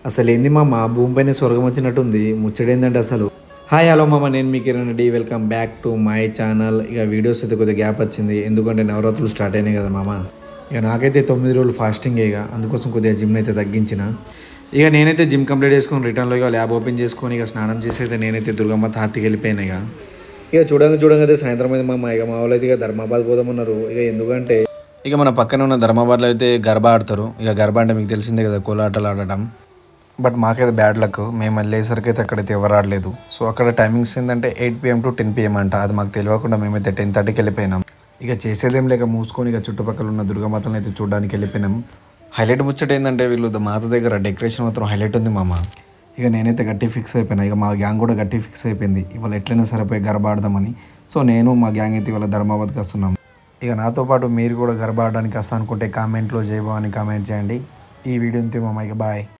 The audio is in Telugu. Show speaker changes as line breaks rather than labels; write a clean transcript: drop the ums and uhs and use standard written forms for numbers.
అసలు ఏంది మామ భూమిపైన స్వర్గం వచ్చినట్టుంది. ముచ్చడేందంటే అసలు. హాయ్ హలో మామ, నేను మీ Kiran Reddy. Welcome back to my channel. ఇక వీడియోస్ అయితే కొద్దిగా గ్యాప్ వచ్చింది, ఎందుకంటే నవరాత్రులు స్టార్ట్ అయినాయి కదా మామ. ఇక నాకైతే 9 రోజులు ఫాస్టింగ్ ఇక అందుకోసం కొద్దిగా జిమ్ అయితే తగ్గించిన. ఇక నేనైతే జిమ్ కంప్లీట్ చేసుకొని రిటర్న్లో ఇక ల్యాబ్ ఓపెన్ చేసుకొని ఇక స్నానం చేసి అయితే నేనైతే దుర్గమ్మ తార్తికి వెళ్ళిపోయాను. ఇక చూడంగా అయితే సాయంత్రం అయితే మామ ఇక మా వాళ్ళు అయితే ఇక ధర్మాబాద్ పోదామన్నారు. ఇక ఎందుకంటే ఇక మన పక్కన ఉన్న ధర్మాబాద్లో అయితే గర్భా ఆడతారు. ఇక గర్భా అంటే మీకు తెలిసిందే కదా, కోలాటలు ఆడటం. బట్ మాకైతే బ్యాడ్ లక్, మేము వెళ్ళేసరికి అయితే అక్కడైతే ఎవరు ఆడలేదు. సో అక్కడ టైమింగ్స్ ఏంటంటే 8 PM to 10 PM అంట. అది మాకు తెలియకుండా మేమైతే 10:30కి వెళ్ళిపోయినాం. ఇక చేసేదేం లేక మూసుకొని ఇక చుట్టుపక్కల ఉన్న దుర్గమాతలను అయితే చూడడానికి వెళ్ళిపోయినాం. హైలైట్ ముచ్చట ఏంటంటే వీళ్ళు మాత దగ్గర డెకరేషన్ మాత్రం హైలైట్ ఉంది మామ. ఇక నేనైతే గట్టి ఫిక్స్ అయిపోయినా. ఇక మా గ్యాంగ్ కూడా గట్టి ఫిక్స్ అయిపోయింది, ఇవాళ ఎట్లయినా సరిపోయి గర్భ ఆడదామని. సో నేను మా గ్యాంగ్ అయితే ఇవాళ ధర్మాబాద్కి వస్తున్నాం. ఇక నాతో పాటు మీరు కూడా గర్భ ఆడడానికి వస్తా అనుకుంటే కామెంట్లో జైబో అని కామెంట్ చేయండి. ఈ వీడియో అంతే మామ, ఇక బాయ్.